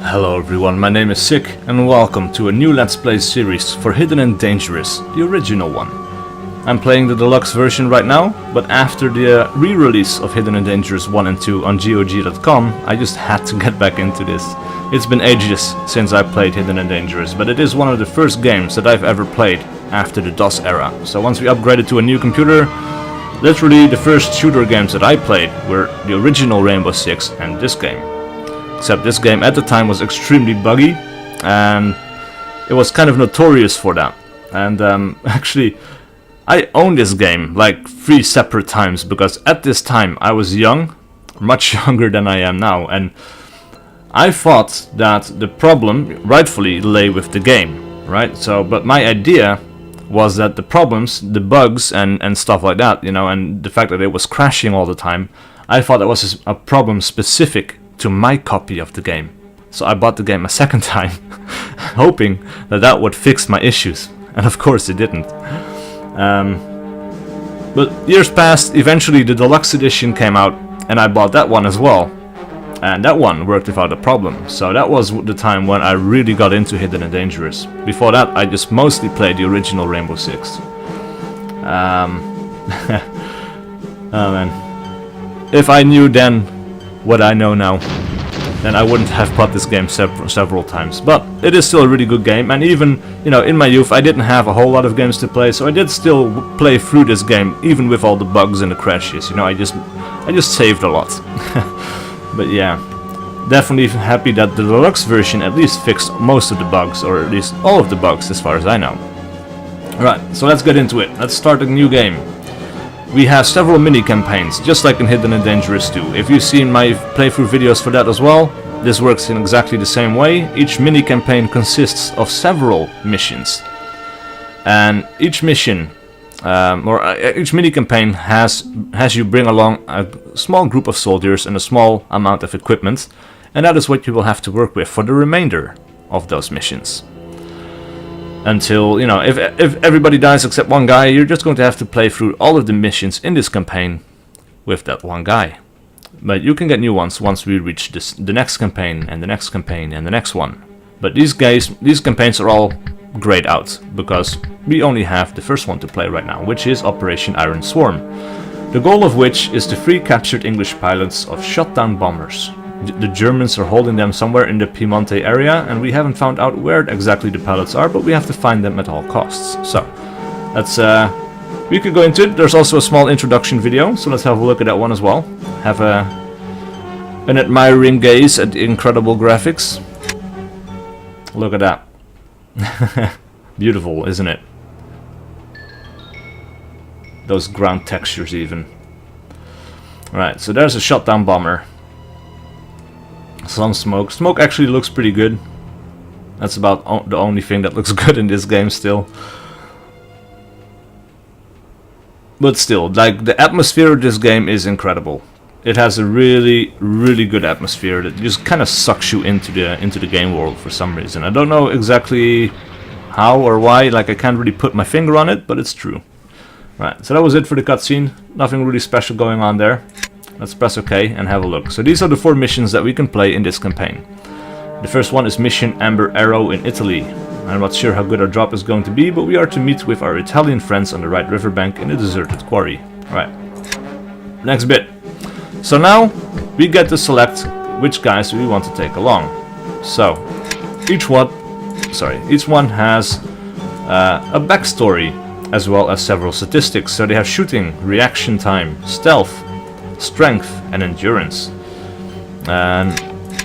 Hello everyone, my name is SiC and welcome to a new Let's Play series for Hidden and Dangerous, the original one. I'm playing the deluxe version right now, but after the re-release of Hidden and Dangerous 1 and 2 on GOG.com, I just had to get back into this. It's been ages since I played Hidden and Dangerous, but it is one of the first games that I've ever played after the DOS era. So once we upgraded to a new computer, literally the first shooter games that I played were the original Rainbow Six and this game. Except this game at the time was extremely buggy, and it was kind of notorious for that. And actually, I owned this game like 3 separate times, because at this time I was young, much younger than I am now, and I thought that the problem rightfully lay with the game, right? So, but my idea was that the problems, the bugs and stuff like that, you know, and the fact that it was crashing all the time, I thought it was a problem specific to my copy of the game. So I bought the game a second time, hoping that that would fix my issues, and of course it didn't. But years passed, eventually the deluxe edition came out, and I bought that one as well, and that one worked without a problem. So that was the time when I really got into Hidden and Dangerous. Before that I just mostly played the original Rainbow Six. Oh man, if I knew then what I know now, then I wouldn't have bought this game several times. But it is still a really good game, and even, you know, in my youth I didn't have a whole lot of games to play, so I did still play through this game, even with all the bugs and the crashes. You know, I just saved a lot. But yeah, definitely happy that the deluxe version at least fixed most of the bugs, or at least all of the bugs as far as I know. Alright, so let's get into it. Let's start a new game. We have several mini-campaigns, just like in Hidden and Dangerous 2. If you've seen my playthrough videos for that as well, this works in exactly the same way. Each mini-campaign consists of several missions. And each mission, each mini-campaign has you bring along a small group of soldiers and a small amount of equipment. And that is what you will have to work with for the remainder of those missions. Until, you know, if everybody dies except one guy, you're just going to have to play through all of the missions in this campaign with that one guy. But you can get new ones once we reach the next campaign, and the next campaign, and the next one. But these campaigns are all grayed out, because we only have the first one to play right now, which is Operation Iron Swarm. The goal of which is to free captured English pilots of shot-down bombers. The Germans are holding them somewhere in the Piemonte area, and we haven't found out where exactly the pilots are, but we have to find them at all costs. So, let's, we could go into it. There's also a small introduction video, so let's have a look at that one as well. Have an admiring gaze at the incredible graphics. Look at that. Beautiful, isn't it? Those ground textures even. Right, so there's a shot-down bomber. Some smoke. Smoke actually looks pretty good. That's about the only thing that looks good in this game still. But still, like, the atmosphere of this game is incredible. It has a really, really good atmosphere that just kind of sucks you into the game world for some reason. I don't know exactly how or why, like I can't really put my finger on it, but it's true. Right, so that was it for the cutscene. Nothing really special going on there. Let's press OK and have a look. So these are the 4 missions that we can play in this campaign. The first one is Mission Amber Arrow in Italy. I'm not sure how good our job is going to be, but we are to meet with our Italian friends on the right riverbank in a deserted quarry. Alright. Next bit. So now we get to select which guys we want to take along. So each one has a backstory as well as several statistics. So they have shooting, reaction time, stealth, strength and endurance. And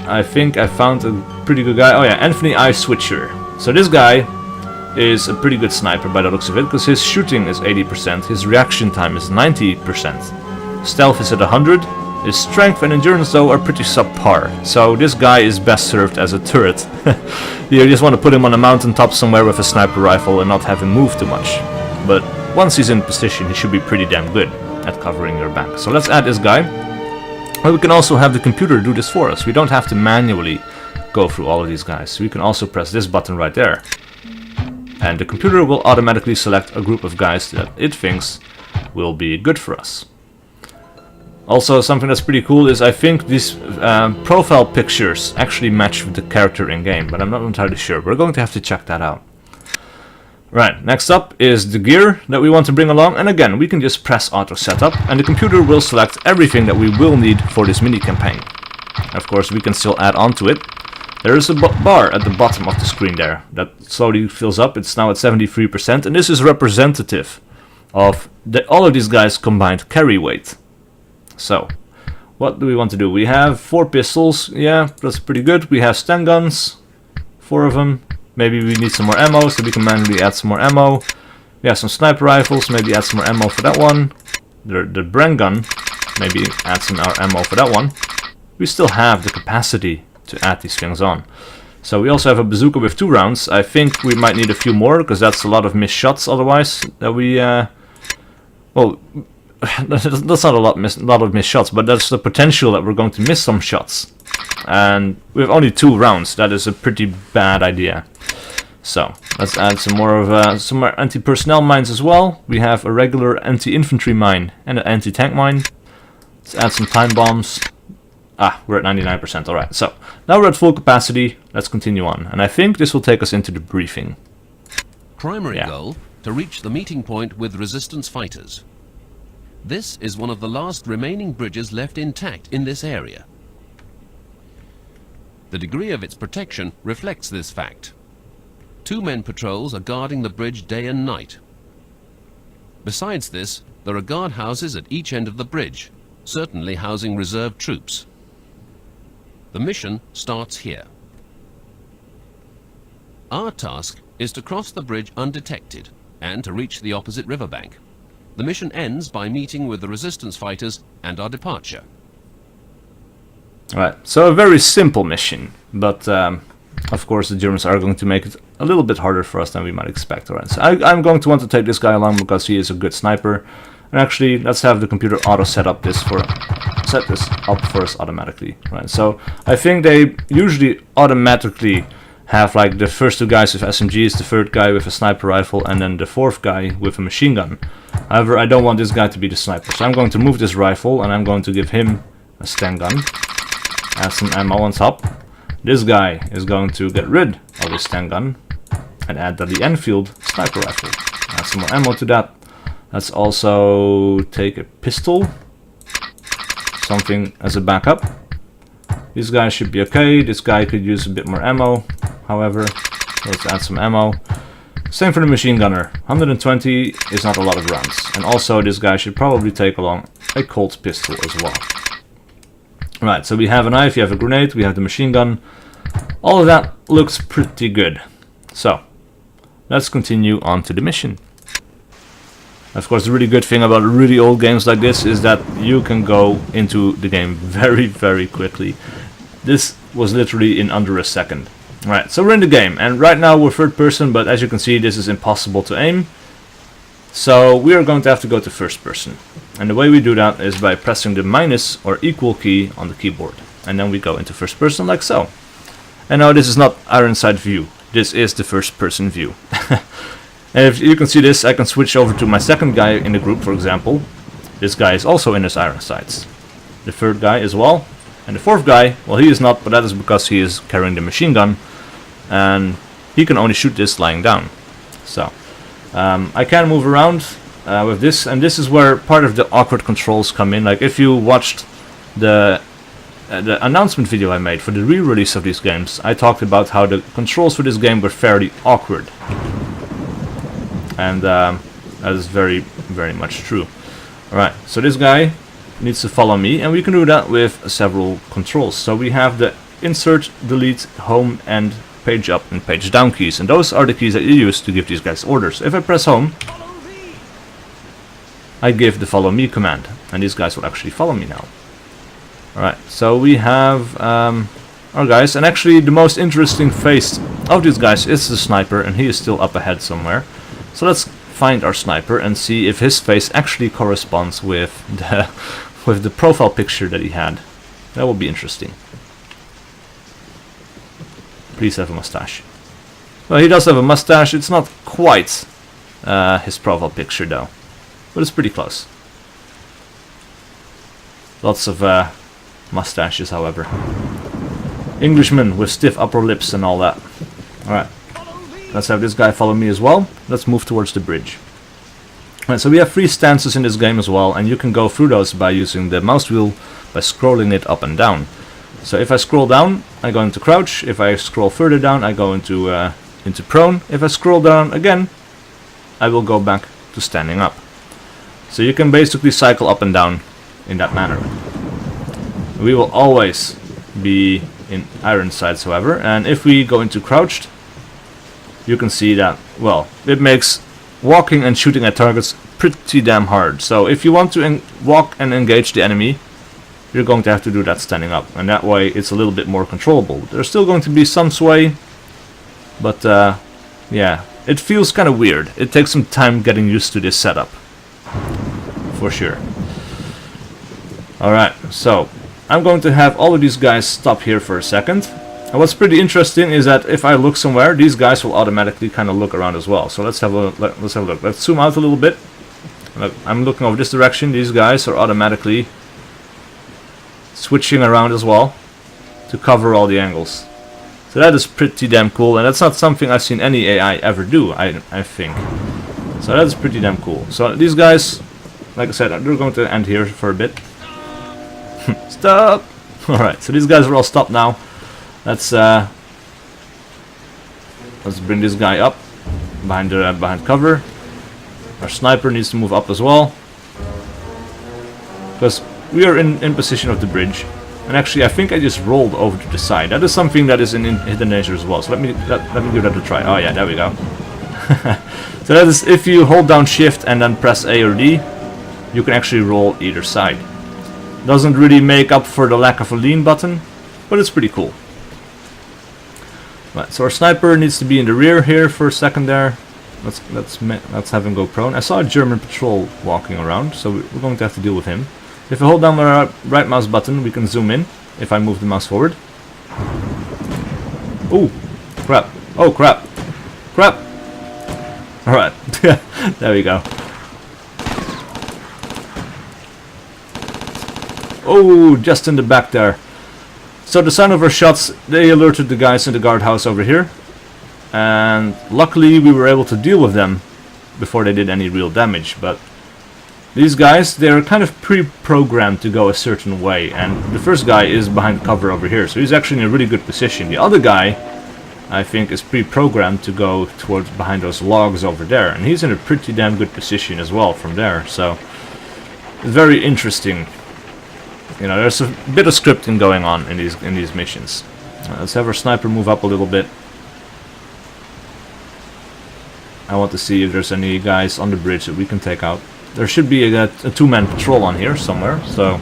I think I found a pretty good guy. Oh yeah, Anthony I. Switcher. So this guy is a pretty good sniper by the looks of it, because his shooting is 80%, his reaction time is 90%, stealth is at 100, his strength and endurance though are pretty subpar. So this guy is best served as a turret. You just want to put him on a mountaintop somewhere with a sniper rifle and not have him move too much. But once he's in position, he should be pretty damn good at covering your back. So let's add this guy. But we can also have the computer do this for us. We don't have to manually go through all of these guys. So we can also press this button right there. And the computer will automatically select a group of guys that it thinks will be good for us. Also, something that's pretty cool is I think these profile pictures actually match with the character in-game, but I'm not entirely sure. We're going to have to check that out. Right, next up is the gear that we want to bring along, and again, we can just press auto setup, and the computer will select everything that we will need for this mini-campaign. Of course, we can still add on to it. There is a bar at the bottom of the screen there that slowly fills up. It's now at 73%, and this is representative of all of these guys' combined carry weight. So, what do we want to do? We have 4 pistols, yeah, that's pretty good. We have Sten guns, 4 of them. Maybe we need some more ammo, so we can manually add some more ammo. We have some sniper rifles, maybe add some more ammo for that one. The Bren gun, maybe add some more ammo for that one. We still have the capacity to add these things on. So we also have a bazooka with 2 rounds. I think we might need a few more, because that's a lot of missed shots otherwise. That we, well, that's not a lot of missed shots, but that's the potential that we're going to miss some shots. And with only 2 rounds, that is a pretty bad idea. So let's add some more anti-personnel mines as well. We have a regular anti-infantry mine and an anti-tank mine. Let's add some time bombs. Ah, we're at 99%, alright. So now we're at full capacity. Let's continue on. And I think this will take us into the briefing. Primary goal, to reach the meeting point with resistance fighters. This is one of the last remaining bridges left intact in this area. The degree of its protection reflects this fact. 2 men patrols are guarding the bridge day and night. Besides this, there are guard houses at each end of the bridge, certainly housing reserve troops. The mission starts here. Our task is to cross the bridge undetected and to reach the opposite riverbank. The mission ends by meeting with the resistance fighters and our departure. Alright, so a very simple mission, but of course the Germans are going to make it a little bit harder for us than we might expect. Alright, so I'm going to want to take this guy along because he is a good sniper. And actually, let's have the computer auto set this up for us automatically. Right, so I think they usually automatically have like the first 2 guys with SMGs, the 3rd guy with a sniper rifle, and then the 4th guy with a machine gun. However, I don't want this guy to be the sniper, so I'm going to move this rifle and I'm going to give him a Sten gun. Add some ammo on top. This guy is going to get rid of his Sten gun and add the Enfield sniper rifle. Add some more ammo to that. Let's also take a pistol, something as a backup. These guys should be okay. This guy could use a bit more ammo, however. Let's add some ammo. Same for the machine gunner. 120 is not a lot of rounds. And also this guy should probably take along a Colt pistol as well. Right, so we have a knife, we have a grenade, we have the machine gun. All of that looks pretty good. So, let's continue on to the mission. Of course, the really good thing about really old games like this is that you can go into the game very, very quickly. This was literally in under a second. Right, so we're in the game, and right now we're 3rd person, but as you can see, this is impossible to aim. So we are going to have to go to 1st person. And the way we do that is by pressing the minus or equal key on the keyboard. And then we go into 1st person like so. And now this is not Iron Sight view. This is the 1st person view. And if you can see this, I can switch over to my 2nd guy in the group, for example. This guy is also in his iron sights. The 3rd guy as well. And the 4th guy, well, he is not, but that is because he is carrying the machine gun. And he can only shoot this lying down. So, I can move around with this, and this is where part of the awkward controls come in. Like, if you watched the announcement video I made for the re-release of these games, I talked about how the controls for this game were fairly awkward. And that is very, very much true. Alright, so this guy needs to follow me, and we can do that with several controls. So we have the insert, delete, home, and page up and page down keys, and those are the keys that you use to give these guys orders. If I press home, I give the follow me command, and these guys will actually follow me now. Alright, so we have our guys, and actually the most interesting face of these guys is the sniper, and he is still up ahead somewhere. So let's find our sniper and see if his face actually corresponds with the profile picture that he had. That will be interesting. Please have a mustache. Well, he does have a mustache. It's not quite his profile picture though, but it's pretty close. Lots of mustaches, however. Englishmen with stiff upper lips and all that. Alright. Let's have this guy follow me as well. Let's move towards the bridge. Alright, so we have 3 stances in this game as well, and you can go through those by using the mouse wheel by scrolling it up and down. So if I scroll down, I go into crouch. If I scroll further down, I go into prone. If I scroll down again, I will go back to standing up. So you can basically cycle up and down in that manner. We will always be in iron sights, however, and if we go into crouched, you can see that, well, it makes walking and shooting at targets pretty damn hard. So if you want to walk and engage the enemy, you're going to have to do that standing up, and that way it's a little bit more controllable. There's still going to be some sway, but yeah, it feels kind of weird. It takes some time getting used to this setup, for sure. Alright, so I'm going to have all of these guys stop here for a second. And what's pretty interesting is that if I look somewhere, these guys will automatically kind of look around as well. So let's have a look. Let's zoom out a little bit. Look, I'm looking over this direction. These guys are automatically switching around as well to cover all the angles. So that is pretty damn cool, and that's not something I've seen any AI ever do, I think. So that is pretty damn cool. So these guys, like I said, they're going to end here for a bit. Stop! Alright, so these guys are all stopped now. Let's bring this guy up behind cover. Our sniper needs to move up as well, because we are in position of the bridge. And actually, I think I just rolled over to the side. That is something that is in hidden nature as well. So let me give that a try. Oh yeah, there we go. So that is, if you hold down shift and then press A or D, you can actually roll either side. Doesn't really make up for the lack of a lean button, but it's pretty cool. Right, so our sniper needs to be in the rear here for a second there. Let's have him go prone. I saw a German patrol walking around, so we're going to have to deal with him. If I hold down the right mouse button, we can zoom in. If I move the mouse forward. Oh, crap! Oh, crap! Crap! All right, there we go. Oh, just in the back there. So the sound of our shots, they alerted the guys in the guardhouse over here. And luckily we were able to deal with them before they did any real damage. But these guys, they're kind of pre-programmed to go a certain way. And the first guy is behind cover over here, so he's actually in a really good position. The other guy, I think, is pre-programmed to go towards behind those logs over there. And he's in a pretty damn good position as well from there. So it's very interesting. You know, there's a bit of scripting going on in these missions. Let's have our sniper move up a little bit. I want to see if there's any guys on the bridge that we can take out. There should be a two-man patrol on here somewhere, so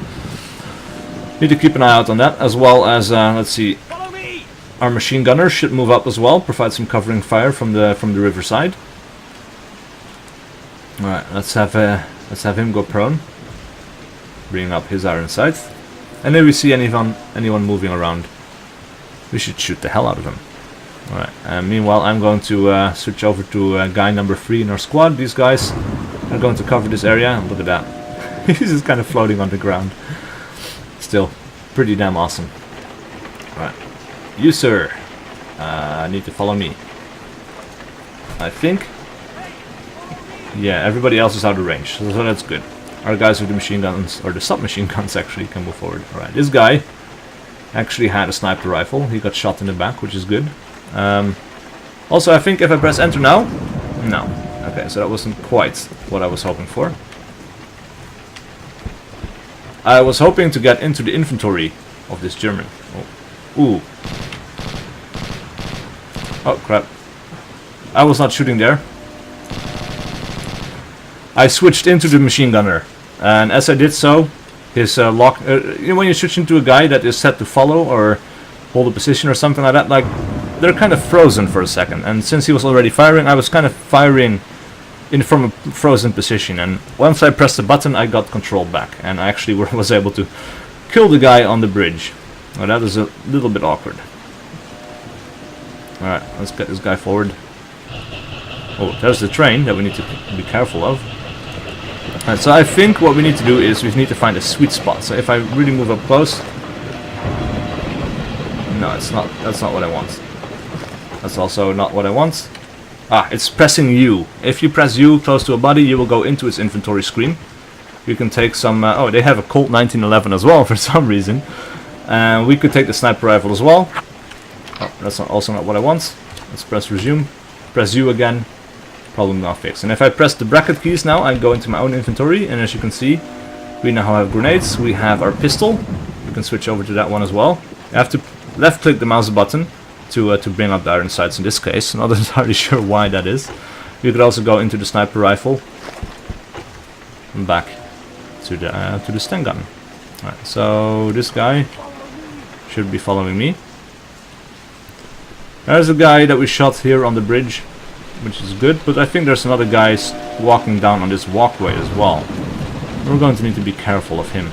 need to keep an eye out on that, as well as let's see, our machine gunner should move up as well, provide some covering fire from the riverside. All right, let's have him go prone. Bring up his iron sight, and if we see anyone moving around, we should shoot the hell out of him. Alright, and meanwhile I'm going to switch over to guy number 3 in our squad. These guys are going to cover this area, and look at that. He's just kind of floating on the ground. Still, pretty damn awesome. Alright, you sir, need to follow me. I think. Yeah, everybody else is out of range, so that's good. Our guys with the machine guns, or the submachine guns actually, can move forward. Alright, this guy actually had a sniper rifle. He got shot in the back, which is good. Also, I think if I press enter now... No. Okay, so that wasn't quite what I was hoping for. I was hoping to get into the inventory of this German. Oh. Ooh. Oh, crap. I was not shooting there. I switched into the machine gunner, and as I did so, his lock... you know, when you switch into a guy that is set to follow or hold a position or something like that, like, they're kind of frozen for a second, and since he was already firing, I was kind of firing from a frozen position, and once I pressed the button, I got control back, and I actually was able to kill the guy on the bridge. Well, that is a little bit awkward. Alright, let's get this guy forward. Oh, there's the train that we need to be careful of. Alright, so I think what we need to do is we need to find a sweet spot. So if I really move up close... No, it's not. That's not what I want. That's also not what I want. Ah, it's pressing U. If you press U close to a body, you will go into its inventory screen. You can take some... oh, they have a Colt 1911 as well for some reason. And we could take the sniper rifle as well. Oh, that's also not what I want. Let's press resume. Press U again. Problem not fixed. And if I press the bracket keys now, I go into my own inventory. And as you can see, we now have grenades. We have our pistol. We can switch over to that one as well. You have to left click the mouse button to bring up the iron sights in this case. I'm not entirely sure why that is. You could also go into the sniper rifle and back to the Sten gun. Alright, so this guy should be following me. There's a guy that we shot here on the bridge, which is good, but I think there's another guy walking down on this walkway as well. We're going to need to be careful of him.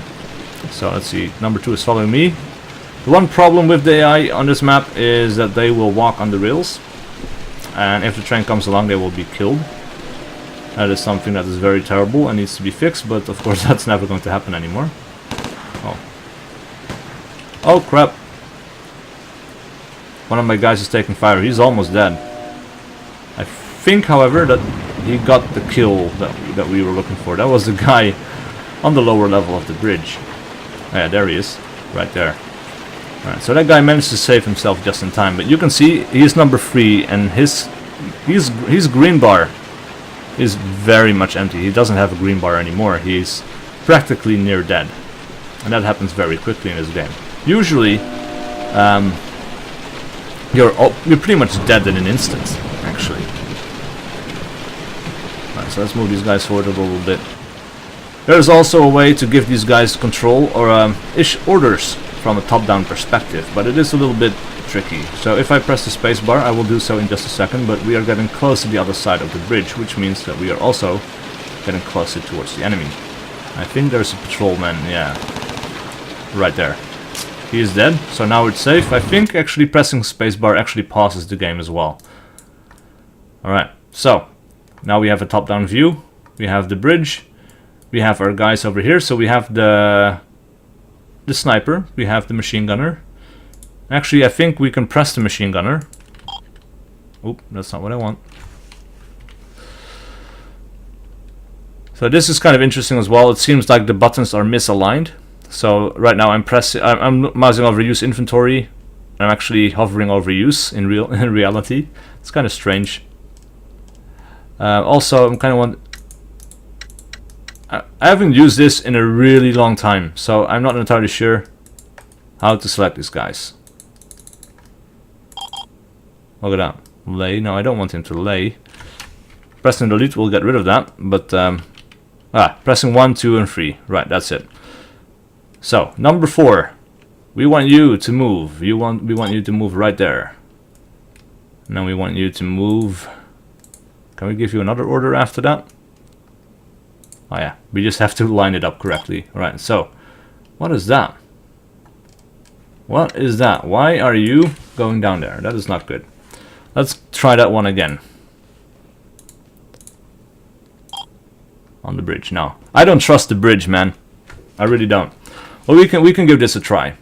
So let's see, number 2 is following me. The one problem with the AI on this map is that they will walk on the rails, and if the train comes along they will be killed. That is something that is very terrible and needs to be fixed, but of course that's never going to happen anymore. Oh. Oh crap. One of my guys is taking fire. He's almost dead. I think, however, that he got the kill that we were looking for. That was the guy on the lower level of the bridge. Oh, yeah, there he is. Right there. Alright, so that guy managed to save himself just in time. But you can see he is number 3 and his green bar is very much empty. He doesn't have a green bar anymore. He's practically near dead. And that happens very quickly in this game. Usually, you're pretty much dead in an instant, actually. Alright, so let's move these guys forward a little bit. There's also a way to give these guys control or orders from a top-down perspective, but it is a little bit tricky. So if I press the space bar, I will do so in just a second, but we are getting close to the other side of the bridge, which means that we are also getting closer towards the enemy. I think there's a patrolman, yeah, right there. He is dead, so now it's safe. I think actually pressing spacebar actually pauses the game as well. Alright, so now we have a top-down view. We have the bridge. We have our guys over here, so we have the sniper, we have the machine gunner. Actually, I think we can press the machine gunner. Oop, that's not what I want. So this is kind of interesting as well. It seems like the buttons are misaligned. So right now I'm mousing over use inventory. I'm actually hovering over use in reality. It's kind of strange. Also, I'm kind of want. I haven't used this in a really long time, so I'm not entirely sure how to select these guys. Look at that. Lay. No, I don't want him to lay. Pressing delete will get rid of that, but pressing 1, 2, and 3. Right, that's it. So, number 4. We want you to move. We want you to move right there. And then we want you to move. Can we give you another order after that? Oh yeah, we just have to line it up correctly. Alright, so, what is that? What is that? Why are you going down there? That is not good. Let's try that one again. On the bridge. No, I don't trust the bridge, man. I really don't. Well, we can give this a try.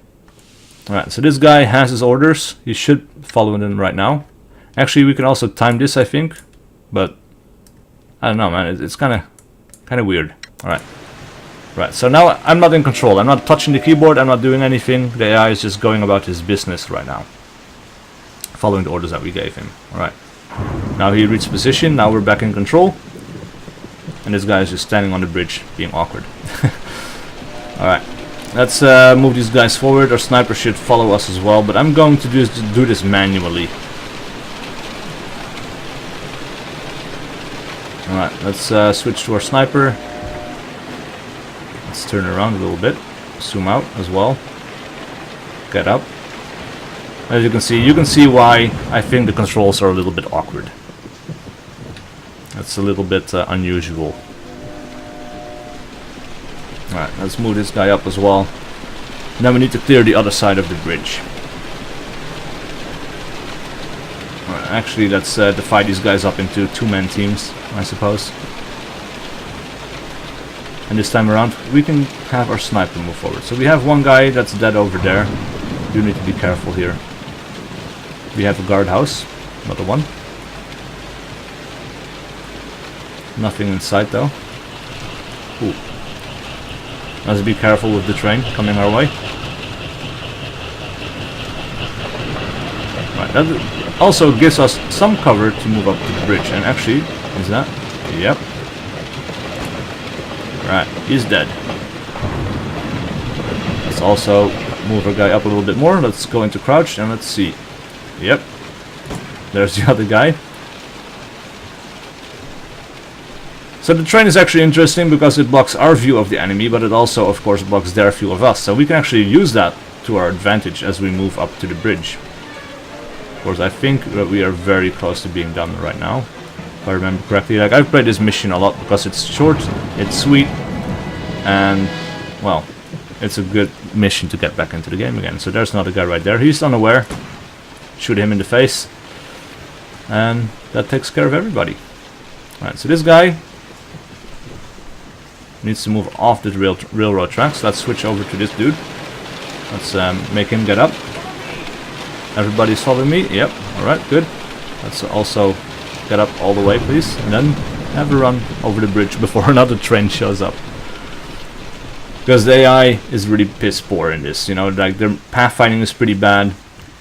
Alright, so this guy has his orders. He should follow them right now. Actually, we can also time this, I think. But, I don't know, man. It's kind of weird. Alright. Right, so now I'm not in control. I'm not touching the keyboard. I'm not doing anything. The AI is just going about his business right now. Following the orders that we gave him. Alright. Now he reached position. Now we're back in control. And this guy is just standing on the bridge, being awkward. Alright. Let's move these guys forward. Our sniper should follow us as well. But I'm going to do this manually. Alright, let's switch to our sniper. Let's turn around a little bit. Zoom out as well. Get up. As you can see why I think the controls are a little bit awkward. That's a little bit unusual. Alright, let's move this guy up as well. And then we need to clear the other side of the bridge. Alright, actually let's divide these guys up into 2-man teams, I suppose. And this time around, we can have our sniper move forward. So we have one guy that's dead over there. You need to be careful here. We have a guardhouse, another one. Nothing in sight though. Ooh. Let's be careful with the train coming our way. Right, that also gives us some cover to move up to the bridge. And actually, is that? Yep. Right, he's dead. Let's also move our guy up a little bit more. Let's go into crouch and let's see. Yep. There's the other guy. So the train is actually interesting because it blocks our view of the enemy, but it also, of course, blocks their view of us. So we can actually use that to our advantage as we move up to the bridge. Of course, I think that we are very close to being done right now, if I remember correctly. Like, I've played this mission a lot because it's short, it's sweet, and, well, it's a good mission to get back into the game again. So there's another guy right there. He's unaware. Shoot him in the face. And that takes care of everybody. Alright, so this guy needs to move off the railroad tracks. Let's switch over to this dude. Let's make him get up. Everybody's following me. Yep. Alright, good. Let's also get up all the way, please. And then have a run over the bridge before another train shows up. Because the AI is really piss poor in this. You know, like, their pathfinding is pretty bad.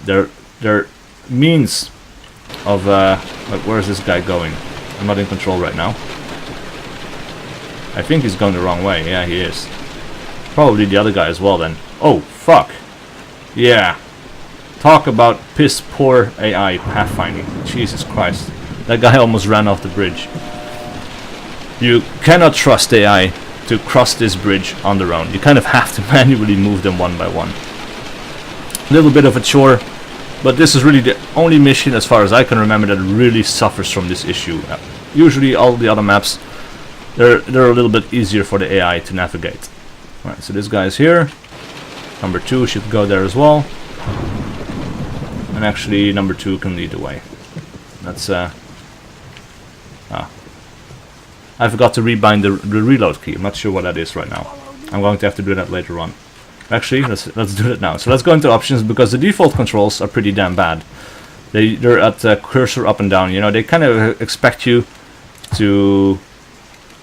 Their means of like, where is this guy going? I'm not in control right now. I think he's going the wrong way. Yeah, he is. Probably the other guy as well then. Oh, fuck. Yeah. Talk about piss poor AI pathfinding. Jesus Christ. That guy almost ran off the bridge. You cannot trust AI to cross this bridge on their own. You kind of have to manually move them one by one. A little bit of a chore, but this is really the only mission, as far as I can remember, that really suffers from this issue. Usually all the other maps, they're a little bit easier for the AI to navigate. Right, so this guy is here. Number 2 should go there as well. And actually number 2 can lead the way. That's I forgot to rebind the reload key. I'm not sure what that is right now. I'm going to have to do that later on. Actually, let's do that now. So let's go into options, because the default controls are pretty damn bad. They're at cursor up and down. You know, they kind of expect you to.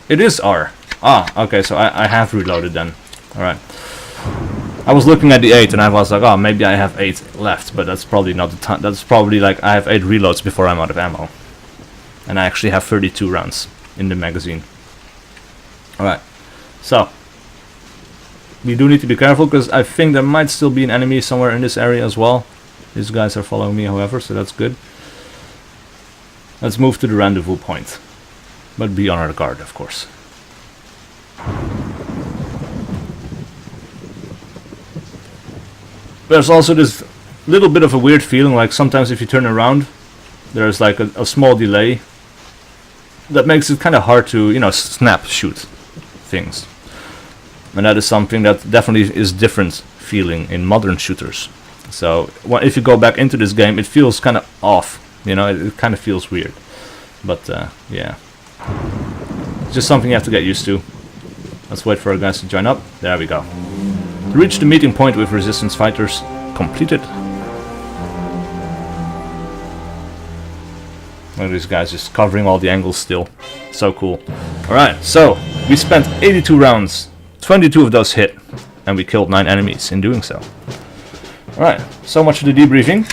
It is R. Ah, okay. So I have reloaded then. All right. I was looking at the 8 and I was like, oh, maybe I have 8 left, but that's probably not the time. That's probably like I have 8 reloads before I'm out of ammo, and I actually have 32 rounds in the magazine. All right. So we do need to be careful, because I think there might still be an enemy somewhere in this area as well. These guys are following me, however, so that's good. Let's move to the rendezvous point, but be on our guard, of course. There's also this little bit of a weird feeling, like sometimes if you turn around, there's like a small delay that makes it kind of hard to, you know, snap shoot things. And that is something that definitely is different feeling in modern shooters. So if you go back into this game, it feels kind of off. You know, it kind of feels weird. But yeah, it's just something you have to get used to. Let's wait for our guys to join up. There we go. Reach the meeting point with resistance fighters completed. Look at these guys just covering all the angles still. So cool. Alright, so we spent 82 rounds. 22 of those hit, and we killed 9 enemies in doing so. Alright, so much for the debriefing.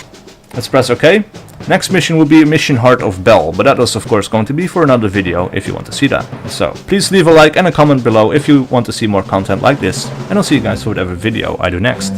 Let's press OK. Next mission will be Mission Heart of Bell, but that was of course going to be for another video if you want to see that. So please leave a like and a comment below if you want to see more content like this, and I'll see you guys for whatever video I do next.